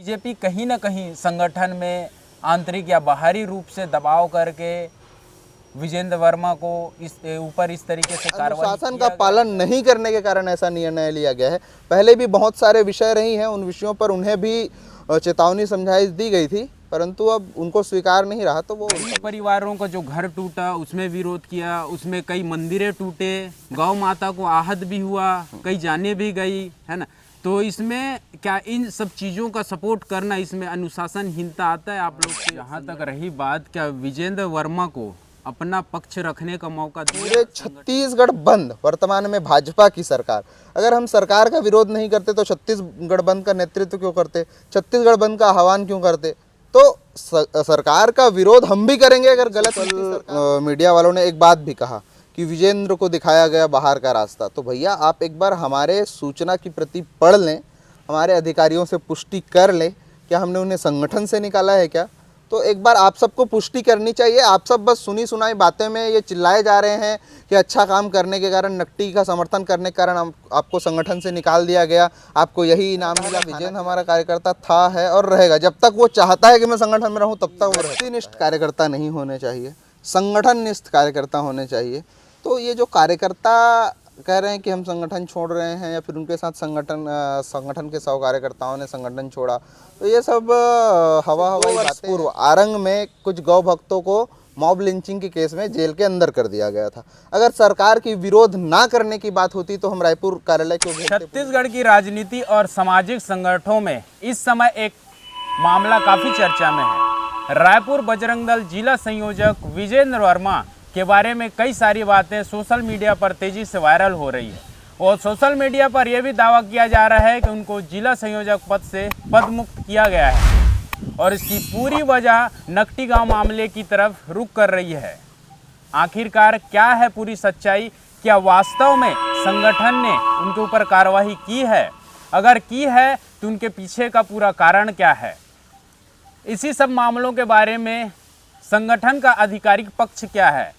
BJP कहीं ना कहीं संगठन में आंतरिक या बाहरी रूप से दबाव करके विजेंद्र वर्मा को इस ऊपर इस तरीके से कार्रवाई अनुशासन का पालन नहीं करने के कारण ऐसा निर्णय लिया गया है। पहले भी बहुत सारे विषय रही हैं, उन विषयों पर उन्हें भी चेतावनी समझाइश दी गई थी, परंतु अब उनको स्वीकार नहीं रहा तो वो परिवारों का जो घर टूटा उसमें विरोध किया, उसमें कई मंदिरें टूटे, गौ माता को आहत भी हुआ, कई जाने भी गई, है ना। तो इसमें क्या इन सब चीज़ों का सपोर्ट करना, इसमें अनुशासनहीनता आता है आप लोग के? यहाँ तक रही बात, क्या विजेंद्र वर्मा को अपना पक्ष रखने का मौका पूरे छत्तीसगढ़ बंद, वर्तमान में भाजपा की सरकार, अगर हम सरकार का विरोध नहीं करते तो छत्तीसगढ़ बंद का नेतृत्व क्यों करते, छत्तीसगढ़ बंद का आह्वान क्यों करते? तो सरकार का विरोध हम भी करेंगे अगर गलत। मीडिया वालों ने एक बात भी कहा कि विजेंद्र को दिखाया गया बाहर का रास्ता। तो भैया आप एक बार हमारे सूचना की प्रति पढ़ लें, हमारे अधिकारियों से पुष्टि कर लें, क्या हमने उन्हें संगठन से निकाला है क्या? तो एक बार आप सबको पुष्टि करनी चाहिए। आप सब बस सुनी सुनाई बातें में ये चिल्लाए जा रहे हैं कि अच्छा काम करने के कारण, नकटी का समर्थन करने के कारण आपको संगठन से निकाल दिया गया, आपको यही इनाम मिला। विजेंद्र हमारा कार्यकर्ता था, है और रहेगा। जब तक वो चाहता है कि मैं संगठन में रहूं तब तक वो व्यक्तिनिष्ठ कार्यकर्ता नहीं होने चाहिए, संगठननिष्ठ कार्यकर्ता होने चाहिए। तो ये जो कार्यकर्ता कह रहे हैं कि हम संगठन छोड़ रहे हैं या फिर उनके साथ संगठन के 100 कार्यकर्ताओं ने संगठन छोड़ा, तो ये सब हवाई बातें। पूर्व आरंग में कुछ गौ भक्तों को मॉब लिंचिंग के केस में जेल के अंदर कर दिया गया था। अगर सरकार की विरोध ना करने की बात होती तो हम रायपुर कार्यालय क्यों घेरते? छत्तीसगढ़ की राजनीति और सामाजिक संगठनों में इस समय एक मामला काफी चर्चा में है। रायपुर बजरंग दल जिला संयोजक विजेंद्र वर्मा के बारे में कई सारी बातें सोशल मीडिया पर तेजी से वायरल हो रही है और सोशल मीडिया पर यह भी दावा किया जा रहा है कि उनको जिला संयोजक पद से पदमुक्त किया गया है और इसकी पूरी वजह नकटी गांव मामले की तरफ रुख कर रही है। आखिरकार क्या है पूरी सच्चाई? क्या वास्तव में संगठन ने उनके ऊपर कार्रवाई की है? अगर की है तो उनके पीछे का पूरा कारण क्या है? इसी सब मामलों के बारे में संगठन का आधिकारिक पक्ष क्या है,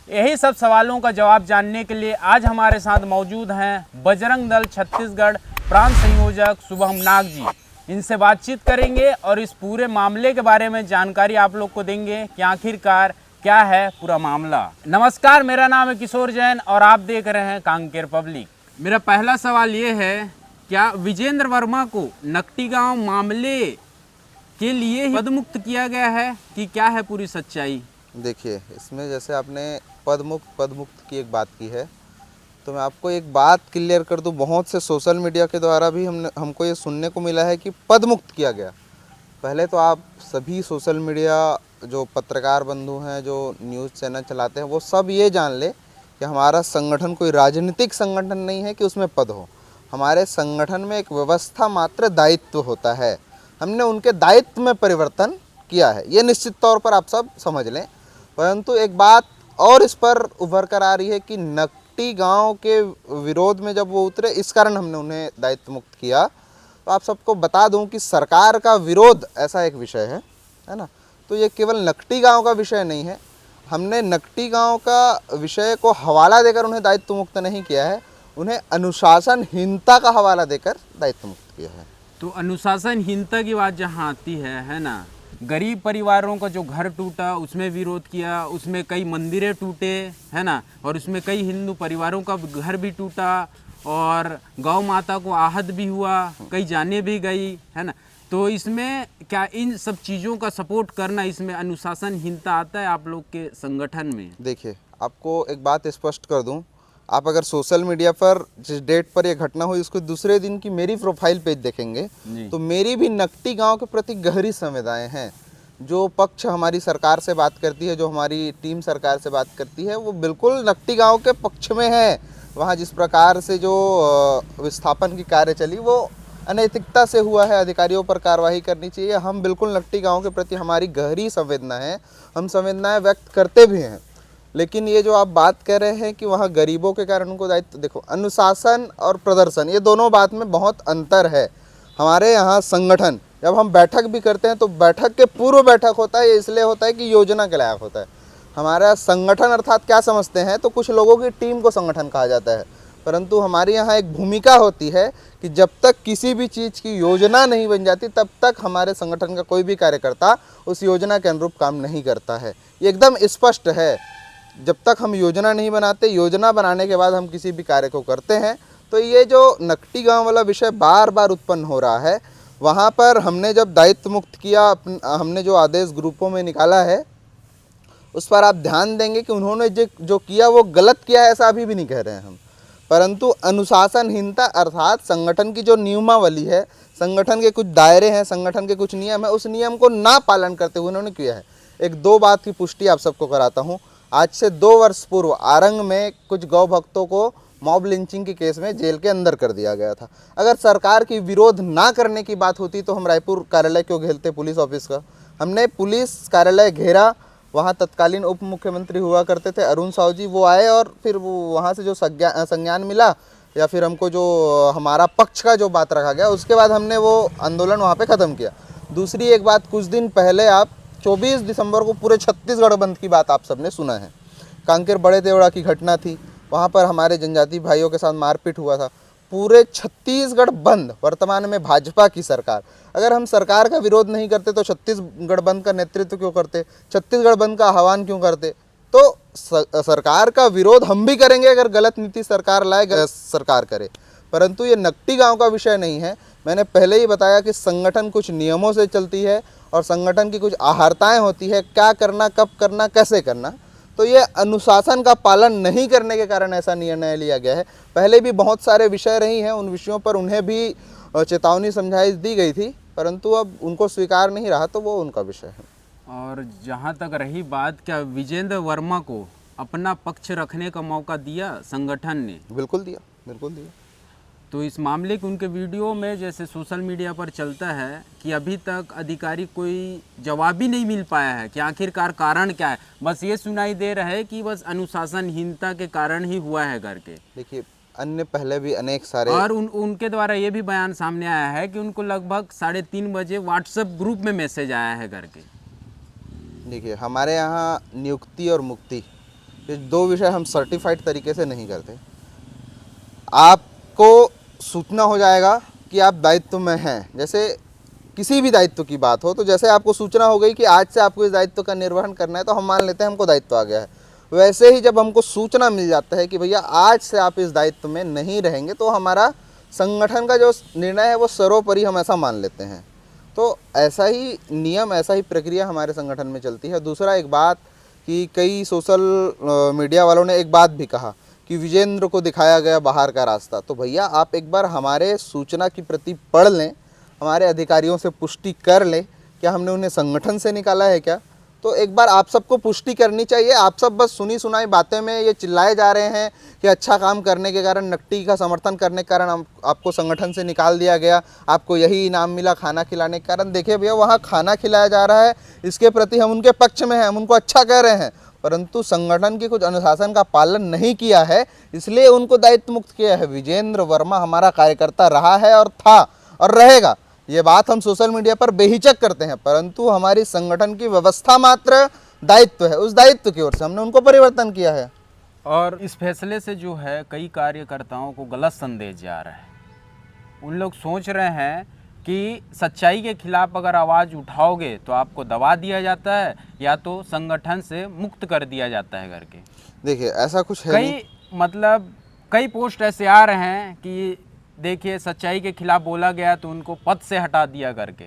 यही सब सवालों का जवाब जानने के लिए आज हमारे साथ मौजूद हैं बजरंग दल छत्तीसगढ़ प्रांत संयोजक शुभम नाग जी। इनसे बातचीत करेंगे और इस पूरे मामले के बारे में जानकारी आप लोग को देंगे कि आखिरकार क्या है पूरा मामला। नमस्कार, मेरा नाम है किशोर जैन और आप देख रहे हैं कांकेर पब्लिक। मेरा पहला सवाल ये है, क्या विजेंद्र वर्मा को नकटी गाँव मामले के लिए ही पदमुक्त किया गया है कि क्या है पूरी सच्चाई? देखिए, इसमें जैसे आपने पदमुक्त की एक बात की है, तो मैं आपको एक बात क्लियर कर दूं। बहुत से सोशल मीडिया के द्वारा भी हमको ये सुनने को मिला है कि पदमुक्त किया गया। पहले तो आप सभी सोशल मीडिया जो पत्रकार बंधु हैं, जो न्यूज़ चैनल चलाते हैं, वो सब ये जान ले कि हमारा संगठन कोई राजनीतिक संगठन नहीं है कि उसमें पद हो। हमारे संगठन में एक व्यवस्था मात्र दायित्व होता है। हमने उनके दायित्व में परिवर्तन किया है, ये निश्चित तौर पर आप सब समझ लें। परंतु एक बात और इस पर उभर कर आ रही है कि नकटी गांव के विरोध में जब वो उतरे, इस कारण हमने उन्हें दायित्व मुक्त किया। तो आप सबको बता दूं कि सरकार का विरोध ऐसा एक विषय है ना, तो ये केवल नकटी गांव का विषय नहीं है। हमने नकटी गांव का विषय को हवाला देकर उन्हें दायित्व मुक्त नहीं किया है, उन्हें अनुशासनहीनता का हवाला देकर दायित्व मुक्त किया है। तो अनुशासनहीनता की बात जहाँ आती है ना, गरीब परिवारों का जो घर टूटा उसमें विरोध किया, उसमें कई मंदिरें टूटे, है ना, और उसमें कई हिंदू परिवारों का घर भी टूटा और गौ माता को आहत भी हुआ, कई जाने भी गई, है ना। तो इसमें क्या इन सब चीज़ों का सपोर्ट करना, इसमें अनुशासनहीनता आता है आप लोग के संगठन में? देखिए, आपको एक बात स्पष्ट कर दूं, आप अगर सोशल मीडिया पर जिस डेट पर यह घटना हुई उसको दूसरे दिन की मेरी प्रोफाइल पेज देखेंगे तो मेरी भी नकटी गांव के प्रति गहरी संवेदनाएं हैं। जो पक्ष हमारी सरकार से बात करती है, जो हमारी टीम सरकार से बात करती है, वो बिल्कुल नकटी गांव के पक्ष में है। वहाँ जिस प्रकार से जो विस्थापन की कार्य चली वो अनैतिकता से हुआ है, अधिकारियों पर कार्रवाई करनी चाहिए। हम बिल्कुल नकटी गाँव के प्रति हमारी गहरी संवेदना है, हम संवेदनाएँ व्यक्त करते भी हैं। लेकिन ये जो आप बात कर रहे हैं कि वहाँ गरीबों के कारण उनको दायित्व, देखो, अनुशासन और प्रदर्शन ये दोनों बात में बहुत अंतर है। हमारे यहाँ संगठन जब हम बैठक भी करते हैं तो बैठक के पूर्व बैठक होता है, ये इसलिए होता है कि योजना के लायक होता है। हमारा संगठन अर्थात क्या समझते हैं, तो कुछ लोगों की टीम को संगठन कहा जाता है, परंतु हमारे यहाँ एक भूमिका होती है कि जब तक किसी भी चीज़ की योजना नहीं बन जाती तब तक हमारे संगठन का कोई भी कार्यकर्ता उस योजना के अनुरूप काम नहीं करता है। ये एकदम स्पष्ट है। जब तक हम योजना नहीं बनाते, योजना बनाने के बाद हम किसी भी कार्य को करते हैं। तो ये जो नकटी गांव वाला विषय बार बार उत्पन्न हो रहा है, वहाँ पर हमने जब दायित्व मुक्त किया, हमने जो आदेश ग्रुपों में निकाला है उस पर आप ध्यान देंगे कि उन्होंने जो किया वो गलत किया है, ऐसा अभी भी नहीं कह रहे हैं हम, परंतु अनुशासनहीनता अर्थात संगठन की जो नियमावली है, संगठन के कुछ दायरे हैं, संगठन के कुछ नियम है, उस नियम को ना पालन करते हुए उन्होंने किया है। एक दो बात की पुष्टि आप सबको कराता हूँ। आज से 2 वर्ष पूर्व आरंग में कुछ गौ भक्तों को मॉब लिंचिंग के केस में जेल के अंदर कर दिया गया था। अगर सरकार की विरोध ना करने की बात होती तो हम रायपुर कार्यालय क्यों घेरते पुलिस ऑफिस का? हमने पुलिस कार्यालय घेरा, वहाँ तत्कालीन उप मुख्यमंत्री हुआ करते थे अरुण साहू जी, वो आए और फिर वो वहाँ से जो संज्ञान मिला या फिर हमको जो हमारा पक्ष का जो बात रखा गया, उसके बाद हमने वो आंदोलन वहाँ पे ख़त्म किया। दूसरी एक बात, कुछ दिन पहले आप 24 दिसंबर को पूरे छत्तीसगढ़ बंद की बात आप सबने सुना है। कांकेर बड़े देवड़ा की घटना थी, वहाँ पर हमारे जनजाति भाइयों के साथ मारपीट हुआ था। पूरे छत्तीसगढ़ बंद, वर्तमान में भाजपा की सरकार। अगर हम सरकार का विरोध नहीं करते तो छत्तीसगढ़ बंद का नेतृत्व क्यों करते, छत्तीसगढ़ बंद का आह्वान क्यों करते? तो सरकार का विरोध हम भी करेंगे अगर गलत नीति सरकार लाए, गलत सरकार करे, परंतु ये नकटी गांव का विषय नहीं है। मैंने पहले ही बताया कि संगठन कुछ नियमों से चलती है और संगठन की कुछ आहारताएँ होती है, क्या करना, कब करना, कैसे करना। तो ये अनुशासन का पालन नहीं करने के कारण ऐसा निर्णय लिया गया है। पहले भी बहुत सारे विषय रही हैं, उन विषयों पर उन्हें भी चेतावनी समझाइश दी गई थी, परंतु अब उनको स्वीकार नहीं रहा तो वो उनका विषय है। और जहाँ तक रही बात, क्या विजेंद्र वर्मा को अपना पक्ष रखने का मौका दिया संगठन ने? बिल्कुल दिया, बिल्कुल दिया। तो इस मामले के उनके वीडियो में जैसे सोशल मीडिया पर चलता है कि अभी तक अधिकारी कोई जवाब ही नहीं मिल पाया है कि आखिरकार कारण क्या है। बस ये सुनाई दे रहा है कि बस अनुशासनहीनता के कारण ही हुआ है करके। देखिए, अन्य पहले भी अनेक सारे और उनके द्वारा ये भी बयान सामने आया है कि उनको लगभग 3:30 बजे व्हाट्सएप ग्रुप में मैसेज आया है करके। देखिए, हमारे यहाँ नियुक्ति और मुक्ति ये 2 विषय हम सर्टिफाइड तरीके से नहीं करते। आपको सूचना हो जाएगा कि आप दायित्व में हैं। जैसे किसी भी दायित्व की बात हो, तो जैसे आपको सूचना हो गई कि आज से आपको इस दायित्व का निर्वहन करना है, तो हम मान लेते हैं हमको दायित्व आ गया है। वैसे ही जब हमको सूचना मिल जाता है कि भैया आज से आप इस दायित्व में नहीं रहेंगे, तो हमारा संगठन का जो निर्णय है वो सर्वोपरि, हम ऐसा मान लेते हैं। तो ऐसा ही नियम, ऐसा ही प्रक्रिया हमारे संगठन में चलती है। दूसरा एक बात कि कई सोशल मीडिया वालों ने एक बात भी कहा कि विजेंद्र को दिखाया गया बाहर का रास्ता। तो भैया आप एक बार हमारे सूचना की प्रति पढ़ लें, हमारे अधिकारियों से पुष्टि कर लें, क्या हमने उन्हें संगठन से निकाला है क्या? तो एक बार आप सबको पुष्टि करनी चाहिए। आप सब बस सुनी सुनाई बातें में ये चिल्लाए जा रहे हैं कि अच्छा काम करने के कारण, नकटी का समर्थन करने के कारण आपको संगठन से निकाल दिया गया, आपको यही इनाम मिला खाना खिलाने के कारण। देखिए भैया, वहाँ खाना खिलाया जा रहा है, इसके प्रति हम उनके पक्ष में हैं, हम उनको अच्छा कह रहे हैं, परंतु संगठन के कुछ अनुशासन का पालन नहीं किया है, इसलिए उनको दायित्व मुक्त किया है। विजेंद्र वर्मा हमारा कार्यकर्ता रहा है और था और रहेगा, ये बात हम सोशल मीडिया पर बेहिचक करते हैं, परंतु हमारी संगठन की व्यवस्था मात्र दायित्व है, उस दायित्व की ओर से हमने उनको परिवर्तन किया है। और इस फैसले से जो है कई कार्यकर्ताओं को गलत संदेश जा रहा है। उन लोग सोच रहे हैं कि सच्चाई के खिलाफ अगर आवाज़ उठाओगे तो आपको दबा दिया जाता है या तो संगठन से मुक्त कर दिया जाता है करके। देखिए, ऐसा कुछ है कई पोस्ट ऐसे आ रहे हैं कि देखिए सच्चाई के खिलाफ बोला गया तो उनको पद से हटा दिया करके।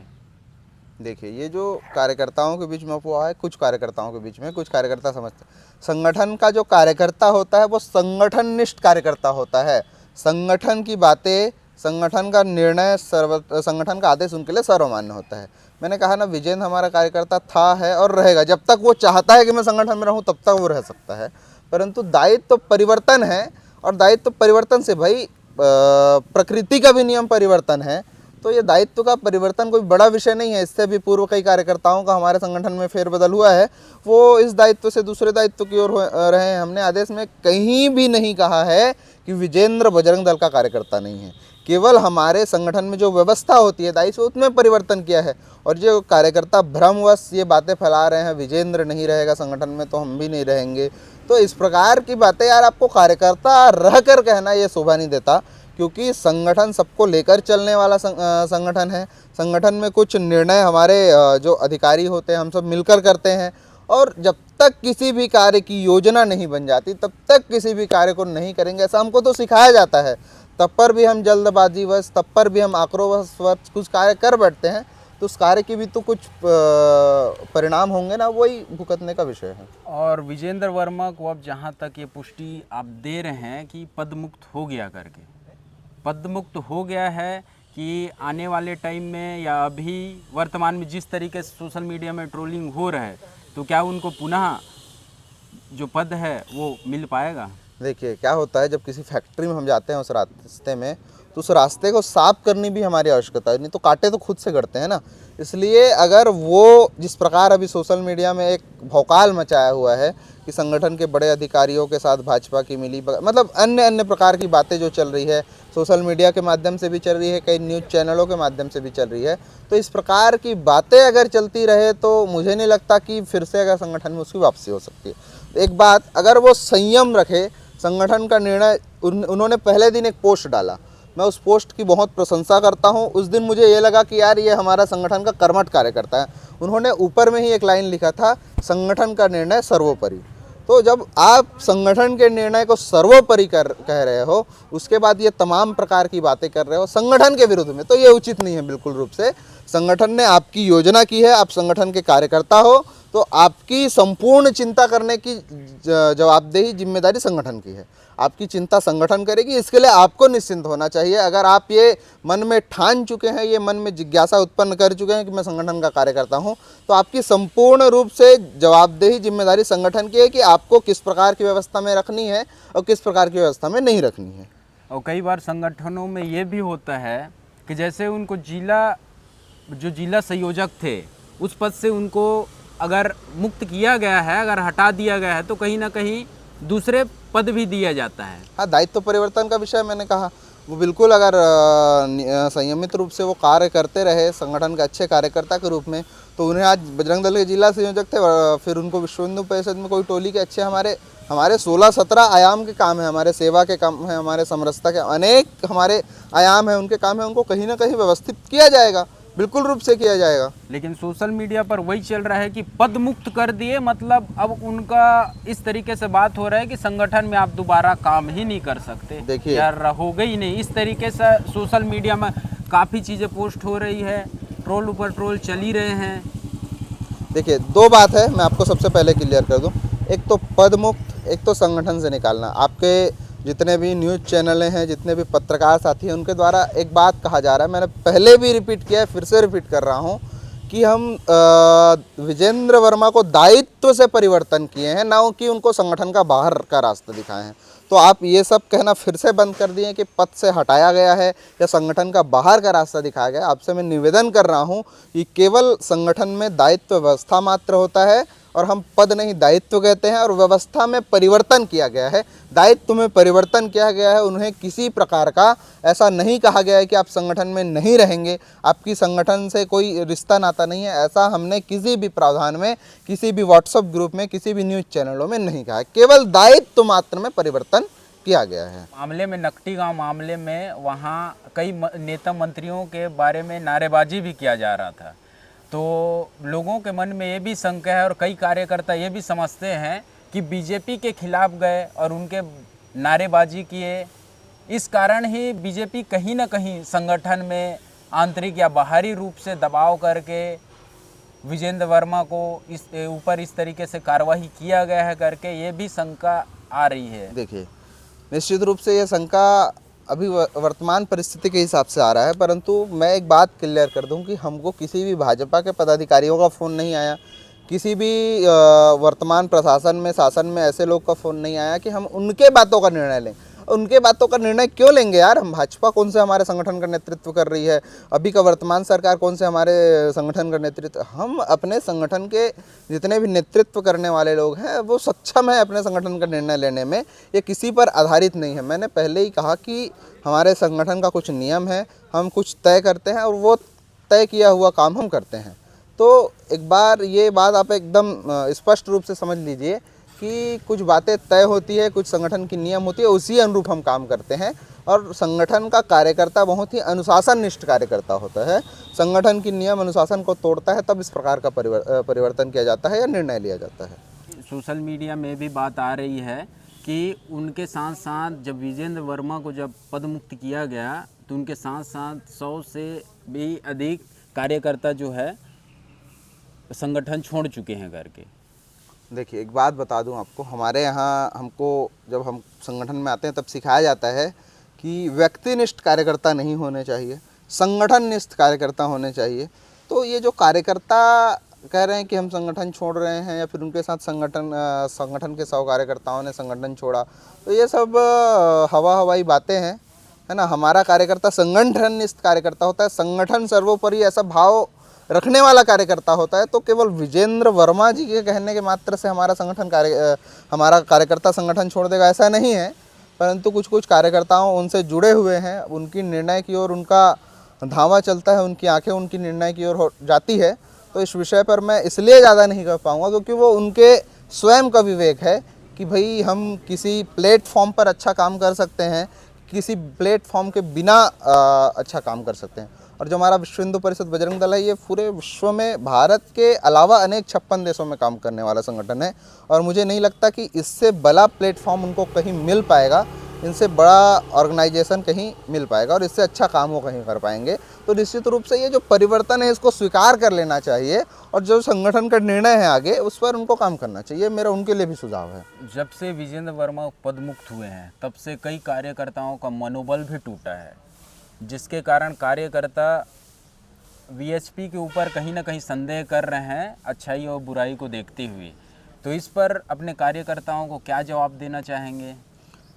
देखिए, ये जो कार्यकर्ताओं के बीच में अफवाह है, कुछ कार्यकर्ताओं के बीच में, कुछ कार्यकर्ता समझते हैं संगठन का जो कार्यकर्ता होता है वो संगठननिष्ठ कार्यकर्ता होता है। संगठन की बातें, संगठन का निर्णय, संगठन का आदेश उनके लिए सर्वमान्य होता है। मैंने कहा ना, विजेंद्र हमारा कार्यकर्ता था, है और रहेगा। जब तक वो चाहता है कि मैं संगठन में रहूं तब तक वो रह सकता है, परंतु दायित्व परिवर्तन है और दायित्व परिवर्तन से भाई प्रकृति का भी नियम परिवर्तन है। तो ये दायित्व का परिवर्तन कोई बड़ा विषय नहीं है। इससे भी पूर्व कई कार्यकर्ताओं का हमारे संगठन में फेरबदल हुआ है, वो इस दायित्व से दूसरे दायित्व की ओर रहे हैं। हमने आदेश में कहीं भी नहीं कहा है कि विजेंद्र बजरंग दल का कार्यकर्ता नहीं है, केवल हमारे संगठन में जो व्यवस्था होती है दायित्व उसमें परिवर्तन किया है। और जो कार्यकर्ता भ्रमवश ये बातें फैला रहे हैं विजेंद्र नहीं रहेगा संगठन में तो हम भी नहीं रहेंगे, तो इस प्रकार की बातें यार आपको कार्यकर्ता रह कर कहना ये शोभा नहीं देता, क्योंकि संगठन सबको लेकर चलने वाला संगठन है। संगठन में कुछ निर्णय हमारे जो अधिकारी होते हैं हम सब मिलकर करते हैं, और जब तक किसी भी कार्य की योजना नहीं बन जाती तब तक किसी भी कार्य को नहीं करेंगे, ऐसा हमको तो सिखाया जाता है। तब पर भी हम जल्दबाजीवश, तब पर भी हम आक्रोशवश कुछ कार्य कर बैठते हैं, तो उस कार्य की भी तो कुछ परिणाम होंगे ना, वही भुगतने का विषय है। और विजेंद्र वर्मा को अब जहाँ तक ये पुष्टि आप दे रहे हैं कि पदमुक्त हो गया करके, पदमुक्त हो गया है कि आने वाले टाइम में या अभी वर्तमान में जिस तरीके से सोशल मीडिया में ट्रोलिंग हो रहा है, तो क्या उनको पुनः जो पद है वो मिल पाएगा? देखिए क्या होता है, जब किसी फैक्ट्री में हम जाते हैं उस रास्ते में, तो उस रास्ते को साफ करनी भी हमारी आवश्यकता है, नहीं तो कांटे तो खुद से गड़ते हैं ना। इसलिए अगर वो जिस प्रकार अभी सोशल मीडिया में एक भौकाल मचाया हुआ है कि संगठन के बड़े अधिकारियों के साथ भाजपा की मतलब अन्य प्रकार की बातें जो चल रही है, सोशल मीडिया के माध्यम से भी चल रही है, कई न्यूज़ चैनलों के माध्यम से भी चल रही है, तो इस प्रकार की बातें अगर चलती रहे तो मुझे नहीं लगता कि फिर से अगर संगठन में उसकी वापसी हो सकती है। एक बात, अगर वो संयम रखे, संगठन का निर्णय, उन्होंने पहले दिन एक पोस्ट डाला, मैं उस पोस्ट की बहुत प्रशंसा करता हूं। उस दिन मुझे ये लगा कि यार ये हमारा संगठन का कर्मठ कार्यकर्ता है। उन्होंने ऊपर में ही एक लाइन लिखा था, संगठन का निर्णय सर्वोपरि। तो जब आप संगठन के निर्णय को सर्वोपरि कह रहे हो, उसके बाद ये तमाम प्रकार की बातें कर रहे हो संगठन के विरुद्ध में, तो ये उचित नहीं है बिल्कुल रूप से। संगठन ने आपकी योजना की है, आप संगठन के कार्यकर्ता हो, तो आपकी संपूर्ण चिंता करने की जवाबदेही, जिम्मेदारी संगठन की है। आपकी चिंता संगठन करेगी, इसके लिए आपको निश्चिंत होना चाहिए। अगर आप ये मन में ठान चुके हैं, ये मन में जिज्ञासा उत्पन्न कर चुके हैं कि मैं संगठन का कार्यकर्ता हूं, तो आपकी संपूर्ण रूप से जवाबदेही, जिम्मेदारी संगठन की है कि आपको किस प्रकार की व्यवस्था में रखनी है और किस प्रकार की व्यवस्था में नहीं रखनी है। और कई बार संगठनों में ये भी होता है कि जैसे उनको जिला संयोजक थे, उस पद से उनको अगर मुक्त किया गया है, अगर हटा दिया गया है, तो कहीं ना कहीं दूसरे पद भी दिया जाता है। हाँ, दायित्व परिवर्तन का विषय मैंने कहा, वो बिल्कुल अगर संयमित रूप से वो कार्य करते रहे संगठन के अच्छे कार्यकर्ता के रूप में, तो उन्हें आज बजरंग दल के जिला संयोजक थे, फिर उनको विश्व हिंदू परिषद में कोई टोली के अच्छे हमारे 16-17 आयाम के काम है, हमारे सेवा के काम है, हमारे समरसता के अनेक हमारे आयाम है, उनके काम है, उनको कहीं ना कहीं व्यवस्थित किया जाएगा, बिल्कुल रूप से किया जाएगा। लेकिन सोशल मीडिया पर वही चल रहा है कि पद मुक्त कर दिए, मतलब अब उनका इस तरीके से बात हो रहा है कि संगठन में आप दोबारा काम ही नहीं कर सकते, देखिए यार रहोगे ही नहीं। इस तरीके से सोशल मीडिया में काफ़ी चीज़ें पोस्ट हो रही है, ट्रोल ऊपर ट्रोल चल ही रहे हैं। देखिए दो बात है, मैं आपको सबसे पहले क्लियर कर दूं, एक तो पद मुक्त, एक तो संगठन से निकालना। आपके जितने भी न्यूज़ चैनल हैं, जितने भी पत्रकार साथी हैं, उनके द्वारा एक बात कहा जा रहा है, मैंने पहले भी रिपीट किया है, फिर से रिपीट कर रहा हूं कि हम विजेंद्र वर्मा को दायित्व से परिवर्तन किए हैं, ना कि उनको संगठन का बाहर का रास्ता दिखाए हैं। तो आप ये सब कहना फिर से बंद कर दिए कि पद से हटाया गया है या संगठन का बाहर का रास्ता दिखाया गया। आपसे मैं निवेदन कर रहा हूँ कि केवल संगठन में दायित्व व्यवस्था मात्र होता है, और हम पद नहीं दायित्व कहते हैं, और व्यवस्था में परिवर्तन किया गया है, दायित्व में परिवर्तन किया गया है। उन्हें किसी प्रकार का ऐसा नहीं कहा गया है कि आप संगठन में नहीं रहेंगे, आपकी संगठन से कोई रिश्ता नाता नहीं है, ऐसा हमने किसी भी प्रावधान में, किसी भी व्हाट्सएप ग्रुप में, किसी भी न्यूज़ चैनलों में नहीं कहा है। केवल दायित्व मात्र में परिवर्तन किया गया है। मामले में, नकटी गांव मामले में, वहाँ कई नेता मंत्रियों के बारे में नारेबाजी भी किया जा रहा था, तो लोगों के मन में ये भी शंका है और कई कार्यकर्ता ये भी समझते हैं कि बीजेपी के खिलाफ गए और उनके नारेबाजी किए, इस कारण ही बीजेपी कहीं ना कहीं संगठन में आंतरिक या बाहरी रूप से दबाव करके विजेंद्र वर्मा को इस ऊपर इस तरीके से कार्रवाई किया गया है करके ये भी शंका आ रही है। देखिए निश्चित रूप से ये शंका अभी वर्तमान परिस्थिति के हिसाब से आ रहा है, परंतु मैं एक बात क्लियर कर दूं कि हमको किसी भी भाजपा के पदाधिकारियों का फ़ोन नहीं आया, किसी भी वर्तमान प्रशासन में, शासन में ऐसे लोग का फ़ोन नहीं आया कि हम उनके बातों का निर्णय लें। उनके बातों का निर्णय क्यों लेंगे यार? हम भाजपा कौन से हमारे संगठन का नेतृत्व कर रही है, अभी का वर्तमान सरकार कौन से हमारे संगठन का नेतृत्व, हम अपने संगठन के जितने भी नेतृत्व करने वाले लोग हैं वो सक्षम है अपने संगठन का निर्णय लेने में, ये किसी पर आधारित नहीं है। मैंने पहले ही कहा कि हमारे संगठन का कुछ नियम है, हम कुछ तय करते हैं और वो तय किया हुआ काम हम करते हैं। तो एक बार ये बात आप एकदम स्पष्ट रूप से समझ लीजिए कि कुछ बातें तय होती है, कुछ संगठन की नियम होती है, उसी अनुरूप हम काम करते हैं। और संगठन का कार्यकर्ता बहुत ही अनुशासननिष्ठ कार्यकर्ता होता है। संगठन की नियम अनुशासन को तोड़ता है तब इस प्रकार का परिवर्तन किया जाता है या निर्णय लिया जाता है। सोशल मीडिया में भी बात आ रही है कि उनके साथ साथ जब विजेंद्र वर्मा को जब पद मुक्त किया गया तो उनके साथ साथ 100 से भी अधिक कार्यकर्ता जो है संगठन छोड़ चुके हैं करके। देखिए, एक बात बता दूं आपको, हमारे यहाँ हमको जब हम संगठन में आते हैं तब सिखाया जाता है कि व्यक्तिनिष्ठ कार्यकर्ता नहीं होने चाहिए, संगठननिष्ठ कार्यकर्ता होने चाहिए। तो ये जो कार्यकर्ता कह रहे हैं कि हम संगठन छोड़ रहे हैं या फिर उनके साथ संगठन के 100 कार्यकर्ताओं ने संगठन छोड़ा, तो ये सब हवाई बातें हैं, है ना। हमारा कार्यकर्ता संगठननिष्ठ कार्यकर्ता होता है, संगठन सर्वोपरि ऐसा भाव रखने वाला कार्यकर्ता होता है। तो केवल विजेंद्र वर्मा जी के कहने के मात्र से हमारा कार्यकर्ता संगठन छोड़ देगा ऐसा नहीं है, परंतु कुछ कार्यकर्ताओं उनसे जुड़े हुए हैं, उनकी निर्णय की ओर उनका धावा चलता है, उनकी आंखें उनकी निर्णय की ओर हो जाती है। तो इस विषय पर मैं इसलिए ज़्यादा नहीं कर पाऊँगा क्योंकि वो उनके स्वयं का विवेक है कि भाई हम किसी प्लेटफॉर्म पर अच्छा काम कर सकते हैं, किसी प्लेटफॉर्म के बिना अच्छा काम कर सकते हैं। और जो हमारा विश्व हिंदू परिषद बजरंग दल है, ये पूरे विश्व में भारत के अलावा अनेक 56 देशों में काम करने वाला संगठन है। और मुझे नहीं लगता कि इससे बड़ा प्लेटफॉर्म उनको कहीं मिल पाएगा, इनसे बड़ा ऑर्गेनाइजेशन कहीं मिल पाएगा और इससे अच्छा काम वो कहीं कर पाएंगे। तो निश्चित रूप से ये जो परिवर्तन है इसको स्वीकार कर लेना चाहिए और जो संगठन का निर्णय है आगे उस पर उनको काम करना चाहिए। मेरा उनके लिए भी सुझाव है। जब से विजेंद्र वर्मा पदमुक्त हुए हैं तब से कई कार्यकर्ताओं का मनोबल भी टूटा है, जिसके कारण कार्यकर्ता वीएचपी के ऊपर कहीं ना कहीं संदेह कर रहे हैं अच्छाई और बुराई को देखते हुए। तो इस पर अपने कार्यकर्ताओं को क्या जवाब देना चाहेंगे?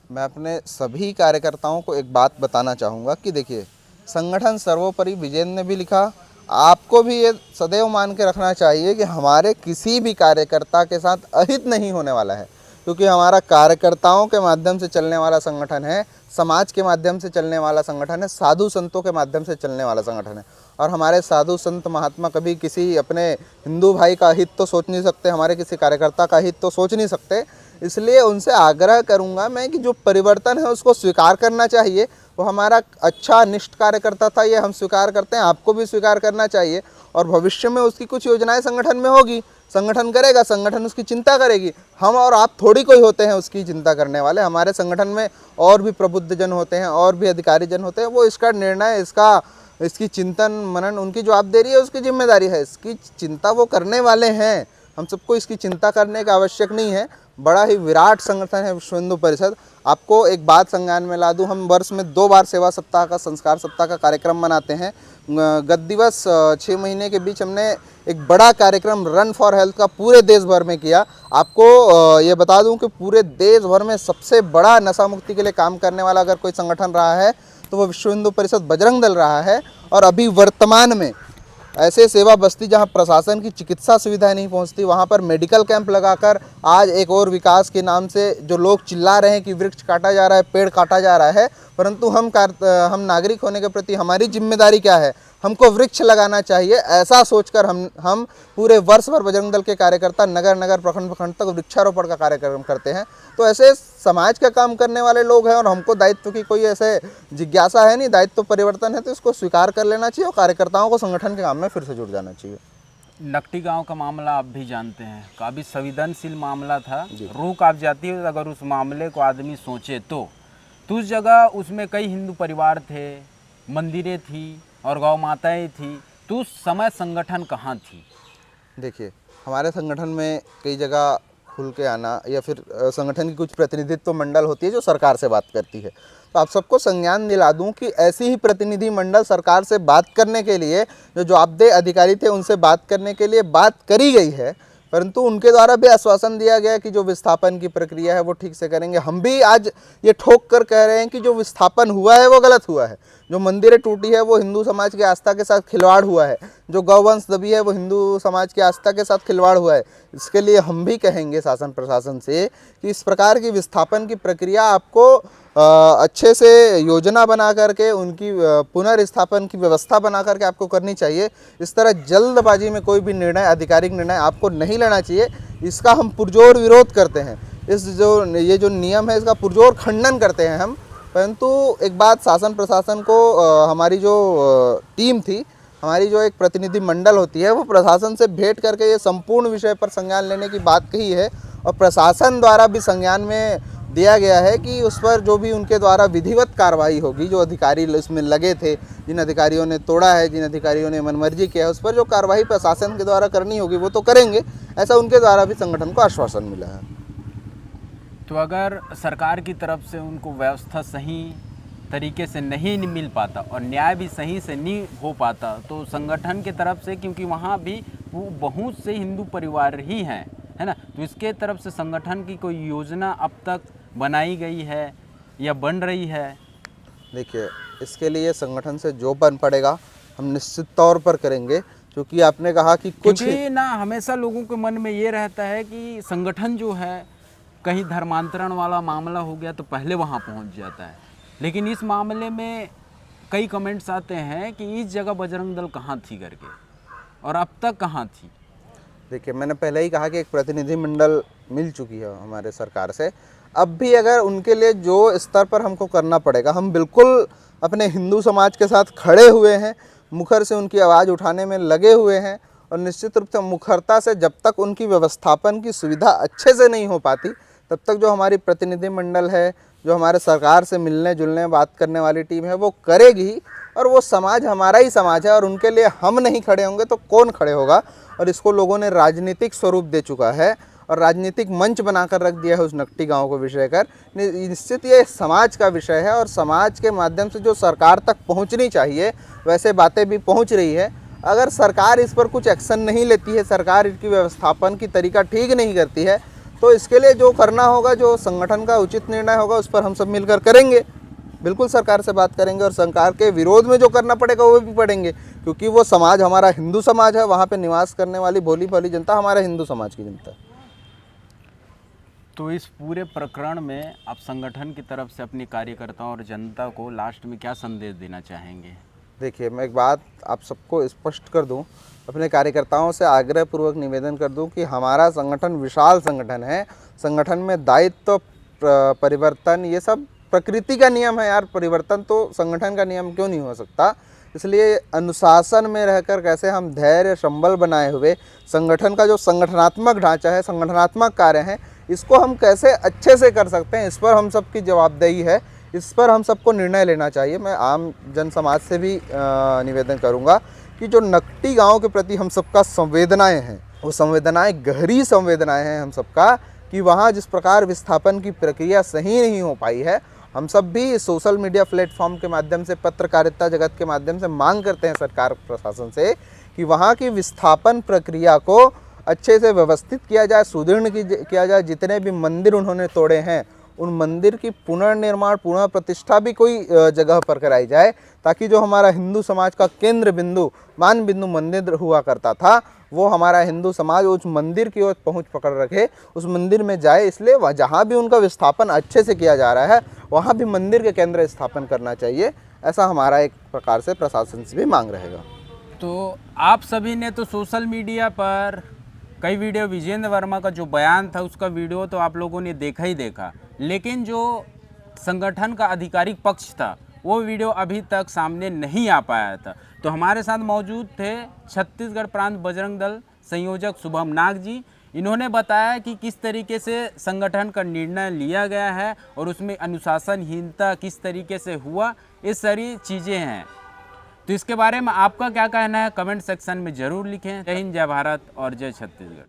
मैं अपने सभी कार्यकर्ताओं को एक बात बताना चाहूँगा कि देखिए, संगठन सर्वोपरि विजेंद्र ने भी लिखा, आपको भी ये सदैव मान के रखना चाहिए कि हमारे किसी भी कार्यकर्ता के साथ अहित नहीं होने वाला है, क्योंकि हमारा कार्यकर्ताओं के माध्यम से चलने वाला संगठन है, समाज के माध्यम से चलने वाला संगठन है, साधु संतों के माध्यम से चलने वाला संगठन है। और हमारे साधु संत महात्मा कभी किसी अपने हिंदू भाई का हित तो सोच नहीं सकते, हमारे किसी कार्यकर्ता का हित तो सोच नहीं सकते। इसलिए उनसे आग्रह करूंगा मैं कि जो परिवर्तन है उसको स्वीकार करना चाहिए। वो हमारा अच्छा निष्ठ कार्यकर्ता था, ये हम स्वीकार करते हैं, आपको भी स्वीकार करना चाहिए। और भविष्य में उसकी कुछ योजनाएं संगठन में होगी, संगठन करेगा, संगठन उसकी चिंता करेगी। हम और आप थोड़ी कोई होते हैं उसकी चिंता करने वाले, हमारे संगठन में और भी प्रबुद्ध जन होते हैं, और भी अधिकारी जन होते हैं। वो इसका निर्णय, इसकी चिंतन मनन उनकी जवाबदेही है, उसकी जिम्मेदारी है। इसकी चिंता वो करने वाले हैं, हम सबको इसकी चिंता करने का आवश्यक नहीं है। बड़ा ही विराट संगठन है विश्व हिंदू परिषद। आपको एक बात संज्ञान में ला दूं, हम वर्ष में 2 बार सेवा सप्ताह का, संस्कार सप्ताह का कार्यक्रम मनाते हैं। गत दिवस 6 महीने के बीच हमने एक बड़ा कार्यक्रम रन फॉर हेल्थ का पूरे देश भर में किया। आपको ये बता दूं कि पूरे देश भर में सबसे बड़ा नशा मुक्ति के लिए काम करने वाला अगर कोई संगठन रहा है तो वो विश्व हिंदू परिषद बजरंग दल रहा है। और अभी वर्तमान में ऐसे सेवा बस्ती जहां प्रशासन की चिकित्सा सुविधाएं नहीं पहुंचती, वहां पर मेडिकल कैंप लगाकर आज एक और विकास के नाम से जो लोग चिल्ला रहे हैं कि वृक्ष काटा जा रहा है, पेड़ काटा जा रहा है, परंतु हम नागरिक होने के प्रति हमारी जिम्मेदारी क्या है, हमको वृक्ष लगाना चाहिए। ऐसा सोचकर हम पूरे वर्ष भर बजरंग दल के कार्यकर्ता नगर नगर प्रखंड तक वृक्षारोपण का कार्यक्रम करते हैं। तो ऐसे समाज का काम करने वाले लोग हैं और हमको दायित्व की कोई ऐसे जिज्ञासा है नहीं, दायित्व परिवर्तन है तो इसको स्वीकार कर लेना चाहिए और कार्यकर्ताओं को संगठन के काम में फिर से जुड़ जाना चाहिए। नकटी गांव का मामला आप भी जानते हैं, काफ़ी संवेदनशील मामला था, रूह कांप जाती है अगर उस मामले को आदमी सोचे तो उस जगह उसमें कई हिंदू परिवार थे, मंदिरें थी और गौ माताएँ थी, तो उस समय संगठन कहाँ थी? देखिए, हमारे संगठन में कई जगह खुल के आना या फिर संगठन की कुछ प्रतिनिधित्व मंडल होती है जो सरकार से बात करती है। तो आप सबको संज्ञान दिला दूं कि ऐसी ही प्रतिनिधि मंडल सरकार से बात करने के लिए जो जवाबदेह अधिकारी थे उनसे बात करने के लिए बात करी गई है, परंतु उनके द्वारा भी आश्वासन दिया गया कि जो विस्थापन की प्रक्रिया है वो ठीक से करेंगे। हम भी आज ये ठोक कर कह रहे हैं कि जो विस्थापन हुआ है वो गलत हुआ है, जो मंदिरें टूटी है वो हिंदू समाज की आस्था के साथ खिलवाड़ हुआ है, जो गौवंश दबी है वो हिंदू समाज की आस्था के साथ खिलवाड़ हुआ है। इसके लिए हम भी कहेंगे शासन प्रशासन से कि इस प्रकार की विस्थापन की प्रक्रिया आपको अच्छे से योजना बना करके उनकी पुनर्स्थापन की व्यवस्था बना करके आपको करनी चाहिए। इस तरह जल्दबाजी में कोई भी निर्णय, आधिकारिक निर्णय आपको नहीं लेना चाहिए। इसका हम पुरजोर विरोध करते हैं। ये जो नियम है इसका पुरजोर खंडन करते हैं हम। परंतु एक बात शासन प्रशासन को हमारी जो टीम थी, हमारी जो एक प्रतिनिधि मंडल होती है, वो प्रशासन से भेंट करके ये संपूर्ण विषय पर संज्ञान लेने की बात कही है और प्रशासन द्वारा भी संज्ञान में दिया गया है कि उस पर जो भी उनके द्वारा विधिवत कार्रवाई होगी, जो अधिकारी इसमें लगे थे, जिन अधिकारियों ने तोड़ा है, जिन अधिकारियों ने मनमर्जी किया है, उस पर जो कार्रवाई प्रशासन के द्वारा करनी होगी वो तो करेंगे। ऐसा उनके द्वारा भी संगठन को आश्वासन मिला है। तो अगर सरकार की तरफ से उनको व्यवस्था सही तरीके से नहीं मिल पाता और न्याय भी सही से नहीं हो पाता, तो संगठन के तरफ से, क्योंकि वहाँ भी वो बहुत से हिंदू परिवार ही हैं, है ना, तो इसके तरफ से संगठन की कोई योजना अब तक बनाई गई है या बन रही है? देखिए, इसके लिए संगठन से जो बन पड़ेगा हम निश्चित तौर पर करेंगे, क्योंकि आपने कहा कि कुछ ना हमेशा लोगों के मन में ये रहता है कि संगठन जो है, कहीं धर्मांतरण वाला मामला हो गया तो पहले वहाँ पहुँच जाता है, लेकिन इस मामले में कई कमेंट्स आते हैं कि इस जगह बजरंग दल कहाँ थी करके, और अब तक कहाँ थी। देखिए, मैंने पहले ही कहा कि एक प्रतिनिधि मंडल मिल चुकी है हमारे सरकार से। अब भी अगर उनके लिए जो स्तर पर हमको करना पड़ेगा, हम बिल्कुल अपने हिंदू समाज के साथ खड़े हुए हैं, मुखर से उनकी आवाज़ उठाने में लगे हुए हैं और निश्चित रूप से मुखरता से जब तक उनकी व्यवस्थापन की सुविधा अच्छे से नहीं हो पाती, तब तक जो हमारी प्रतिनिधि मंडल है, जो हमारे सरकार से मिलने जुलने बात करने वाली टीम है, वो करेगी ही। और वो समाज हमारा ही समाज है और उनके लिए हम नहीं खड़े होंगे तो कौन खड़े होगा। और इसको लोगों ने राजनीतिक स्वरूप दे चुका है और राजनीतिक मंच बनाकर रख दिया है उस नकटी गांव को विषय कर। निश्चित ये समाज का विषय है और समाज के माध्यम से जो सरकार तक पहुंचनी चाहिए वैसे बातें भी पहुंच रही है। अगर सरकार इस पर कुछ एक्शन नहीं लेती है, सरकार इसकी व्यवस्थापन की तरीका ठीक नहीं करती है, तो इसके लिए जो करना होगा, जो संगठन का उचित निर्णय होगा, उस पर हम सब मिलकर करेंगे। बिल्कुल सरकार से बात करेंगे और सरकार के विरोध में जो करना पड़ेगा वो भी पड़ेंगे, क्योंकि वो समाज हमारा हिंदू समाज है, वहाँ पे निवास करने वाली भोली भाली जनता हमारे हिंदू समाज की जनता है। तो इस पूरे प्रकरण में आप संगठन की तरफ से अपने कार्यकर्ताओं और जनता को लास्ट में क्या संदेश देना चाहेंगे? देखिए, मैं एक बात आप सबको स्पष्ट कर दूं, अपने कार्यकर्ताओं से आग्रहपूर्वक निवेदन कर दूं कि हमारा संगठन विशाल संगठन है। संगठन में दायित्व, परिवर्तन, ये सब प्रकृति का नियम है यार। परिवर्तन तो संगठन का नियम क्यों नहीं हो सकता। इसलिए अनुशासन में रहकर कैसे हम धैर्य संबल बनाए हुए संगठन का जो संगठनात्मक ढांचा है, संगठनात्मक कार्य हैं, इसको हम कैसे अच्छे से कर सकते हैं, इस पर हम सबकी जवाबदेही है। इस पर हम सबको निर्णय लेना चाहिए। मैं आम जन समाज से भी निवेदन करूंगा कि जो नकटी गांव के प्रति हम सबका संवेदनाएं हैं, वो संवेदनाएं गहरी संवेदनाएं हैं हम सबका, कि वहाँ जिस प्रकार विस्थापन की प्रक्रिया सही नहीं हो पाई है, हम सब भी सोशल मीडिया प्लेटफॉर्म के माध्यम से, पत्रकारिता जगत के माध्यम से मांग करते हैं सरकार प्रशासन से कि वहाँ की विस्थापन प्रक्रिया को अच्छे से व्यवस्थित किया जाए, सुदृढ़ किया जाए। जितने भी मंदिर उन्होंने तोड़े हैं, उन मंदिर की पुनर्निर्माण, पुनः प्रतिष्ठा भी कोई जगह पर कराई जाए, ताकि जो हमारा हिंदू समाज का केंद्र बिंदु, मान बिंदु मंदिर हुआ करता था, वो हमारा हिंदू समाज उस मंदिर की ओर पहुंच पकड़ रखे, उस मंदिर में जाए। इसलिए वह जहाँ भी उनका विस्थापन अच्छे से किया जा रहा है, वहाँ भी मंदिर के केंद्र स्थापन करना चाहिए। ऐसा हमारा एक प्रकार से प्रशासन से भी मांग रहेगा। तो आप सभी ने तो सोशल मीडिया पर कई वीडियो, विजेंद्र वर्मा का जो बयान था उसका वीडियो तो आप लोगों ने देखा ही देखा, लेकिन जो संगठन का आधिकारिक पक्ष था वो वीडियो अभी तक सामने नहीं आ पाया था। तो हमारे साथ मौजूद थे छत्तीसगढ़ प्रांत बजरंग दल संयोजक शुभम नाग जी। इन्होंने बताया कि किस तरीके से संगठन का निर्णय लिया गया है और उसमें अनुशासनहीनता किस तरीके से हुआ, ये सारी चीज़ें हैं। तो इसके बारे में आपका क्या कहना है, कमेंट सेक्शन में ज़रूर लिखें। जय हिंद, जय भारत और जय छत्तीसगढ़।